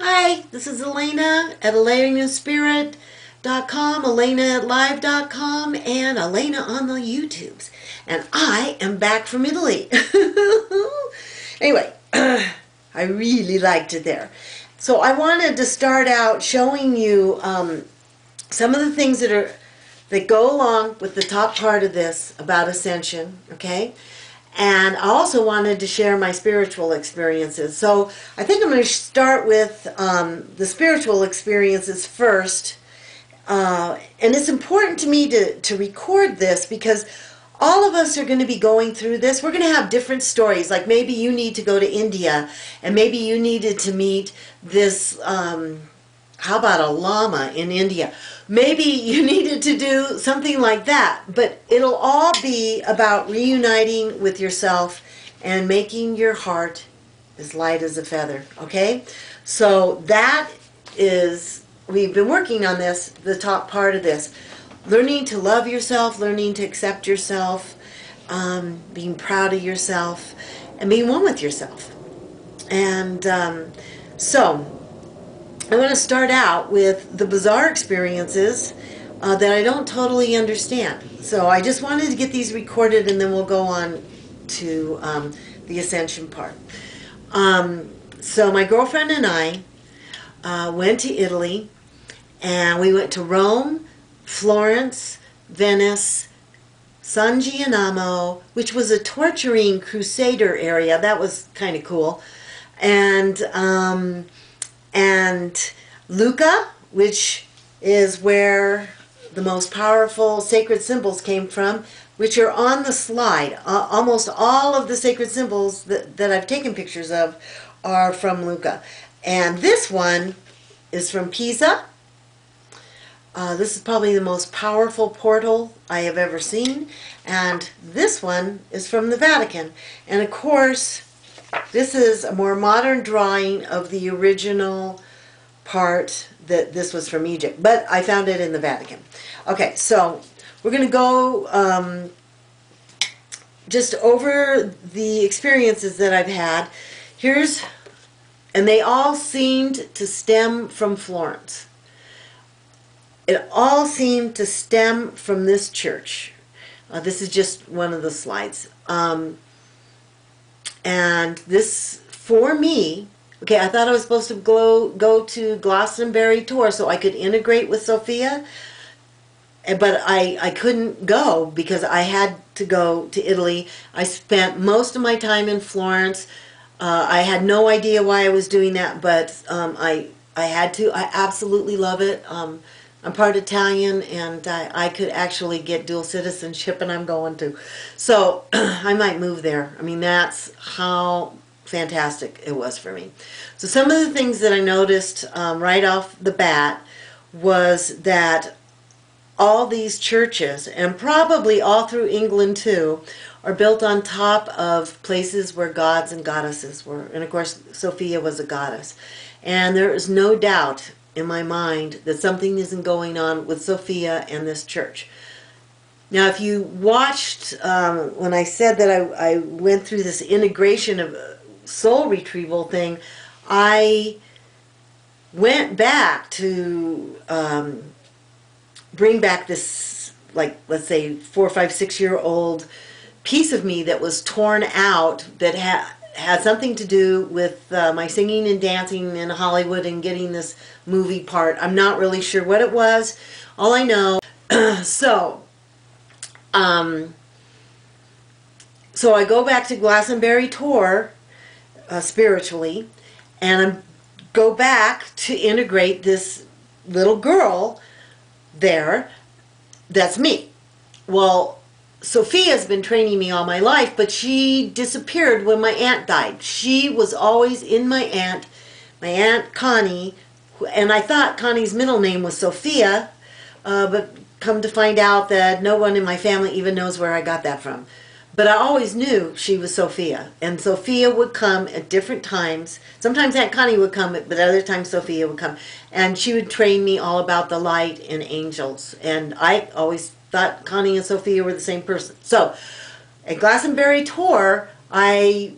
Hi, this is Alayna at AlaynaSpirit.com, Alayna at Live.com, and Alayna on the YouTubes. And I am back from Italy. Anyway, I really liked it there. So I wanted to start out showing you some of the things that go along with the top part of this about Ascension, okay? And I also wanted to share my spiritual experiences. So I think I'm going to start with the spiritual experiences first. And it's important to me to record this because all of us are going to be going through this. We're going to have different stories. Like maybe you need to go to India and maybe you needed to meet this, how about a lama in India? Maybe you needed to do something like that, but it'll all be about reuniting with yourself and making your heart as light as a feather, okay? So that is, we've been working on this, the top part of this. Learning to love yourself, learning to accept yourself, being proud of yourself, and being one with yourself. And so I want to start out with the bizarre experiences that I don't totally understand. So I just wanted to get these recorded and then we'll go on to the Ascension part. So my girlfriend and I went to Italy, and we went to Rome, Florence, Venice, San Gianamo, which was a torturing crusader area. That was kind of cool. And Lucca, which is where the most powerful sacred symbols came from, which are on the slide. Almost all of the sacred symbols that I've taken pictures of are from Lucca. And this one is from Pisa. This is probably the most powerful portal I have ever seen. And this one is from the Vatican. And of course, this is a more modern drawing of the original part that this was from Egypt, but I found it in the Vatican. Okay, so we're going to go just over the experiences that I've had. And they all seemed to stem from Florence. It all seemed to stem from this church. This is just one of the slides. And this, for me, okay, I thought I was supposed to go to Glastonbury tour so I could integrate with Sophia, but I couldn't go because I had to go to Italy. I spent most of my time in Florence. I had no idea why I was doing that, but I had to. I absolutely love it. I'm part Italian, and I could actually get dual citizenship, and I'm going to. So I might move there. I mean, that's how fantastic it was for me. So some of the things that I noticed right off the bat was that all these churches, and probably all through England too, are built on top of places where gods and goddesses were. And of course, Sophia was a goddess. And there is no doubt in my mind that something isn't going on with Sophia and this church. Now, if you watched when I said that I went through this integration of soul retrieval thing, I went back to bring back this, like, let's say 4, 5, 6-year-old piece of me that was torn out that had something to do with my singing and dancing in Hollywood and getting this movie part. I'm not really sure what it was. All I know, so I go back to Glastonbury tour spiritually, and I go back to integrate this little girl there. That's me. Well, Sophia's been training me all my life, but she disappeared when my aunt died. She was always in my aunt Connie, and I thought Connie's middle name was Sophia, but come to find out that no one in my family even knows where I got that from. But I always knew she was Sophia, and Sophia would come at different times. Sometimes Aunt Connie would come, but other times Sophia would come, and she would train me all about the light and angels, and I always thought Connie and Sophia were the same person. So, at Glastonbury tour, I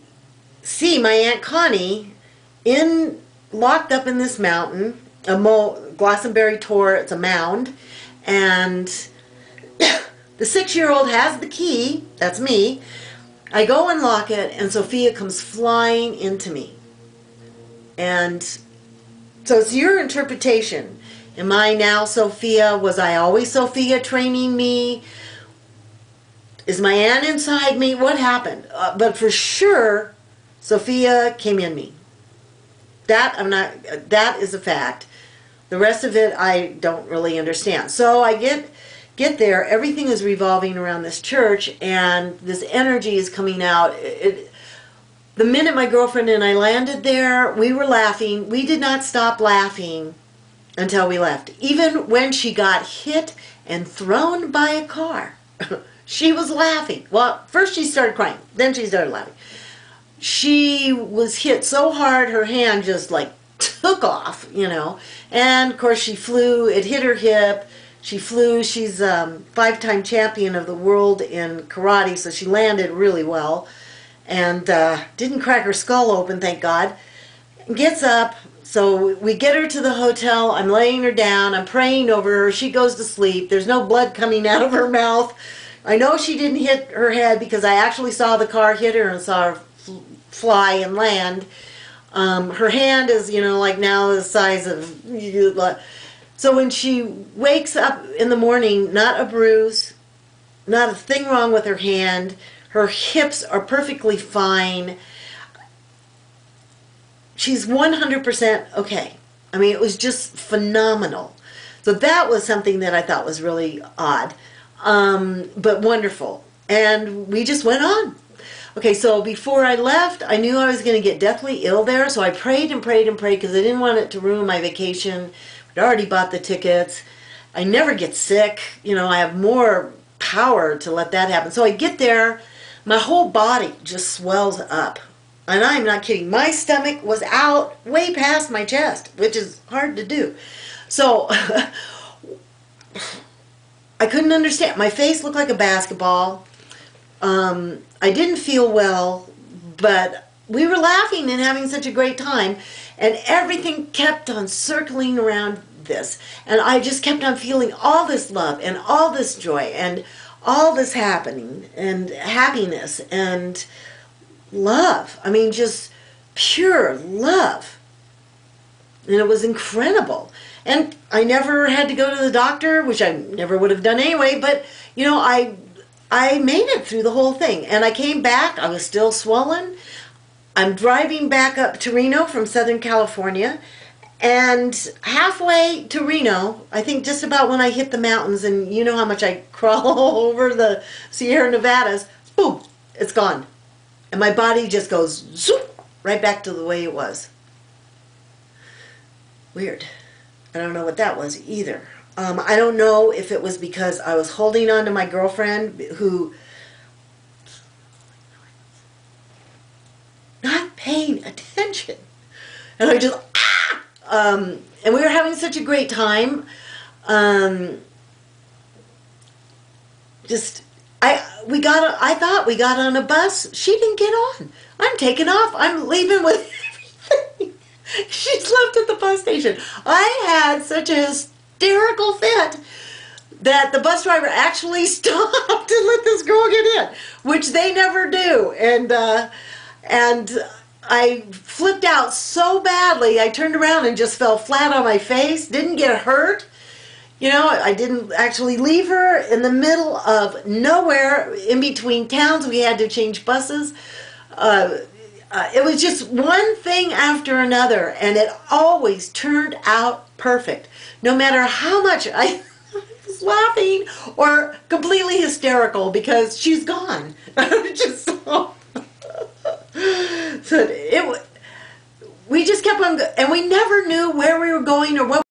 see my Aunt Connie in locked up in this mountain, Glastonbury Tor, it's a mound, and the 6-year-old has the key, that's me. I go unlock it, and Sophia comes flying into me. And so it's your interpretation. Am I now Sophia? Was I always Sophia training me? Is my aunt inside me? What happened? But for sure, Sophia came in me. That is a fact. The rest of it I don't really understand. So I get there, everything is revolving around this church, and this energy is coming out. The minute my girlfriend and I landed there, we were laughing. We did not stop laughing until we left. Even when she got hit and thrown by a car, she was laughing. Well, first she started crying, then she started laughing. She was hit so hard, her hand just like took off, you know. And of course she flew, it hit her hip. She flew. She's a 5-time champion of the world in karate, so she landed really well. And didn't crack her skull open, thank God. Gets up, so we get her to the hotel. I'm laying her down. I'm praying over her. She goes to sleep. There's no blood coming out of her mouth. I know she didn't hit her head because I actually saw the car hit her and saw her fly and land. Her hand is, you know, like now the size of... So when she wakes up in the morning, not a bruise, not a thing wrong with her hand. Her hips are perfectly fine. She's 100% okay. I mean, it was just phenomenal. So that was something that I thought was really odd, but wonderful. And we just went on. Okay, so before I left, I knew I was going to get deathly ill there, so I prayed and prayed and prayed because I didn't want it to ruin my vacation. I'd already bought the tickets. I never get sick. You know, I have more power to let that happen. So I get there, my whole body just swells up. And I'm not kidding. My stomach was out way past my chest, which is hard to do. So I couldn't understand. My face looked like a basketball. I didn't feel well, but we were laughing and having such a great time. And everything kept on circling around this. And I just kept on feeling all this love and all this joy and all this happening and happiness and love. I mean, just pure love. And it was incredible. And I never had to go to the doctor, which I never would have done anyway, but, you know, I made it through the whole thing. And I came back. I was still swollen. I'm driving back up to Reno from Southern California, and halfway to Reno, I think just about when I hit the mountains, and you know how much I crawl over the Sierra Nevadas, boom, it's gone. And my body just goes zoop, right back to the way it was. Weird. I don't know what that was either. I don't know if it was because I was holding on to my girlfriend who... not paying attention. And I just, and we were having such a great time. I thought we got on a bus. She didn't get on. I'm taking off. I'm leaving with everything. She's left at the bus station. I had such a hysterical fit that the bus driver actually stopped to let this girl get in, which they never do. And I flipped out so badly, I turned around and just fell flat on my face, didn't get hurt. You know, I didn't actually leave her in the middle of nowhere, in between towns. We had to change buses. It was just one thing after another, and it always turned out perfect. No matter how much I was laughing or completely hysterical because she's gone. Just so... So we just kept on, and we never knew where we were going or what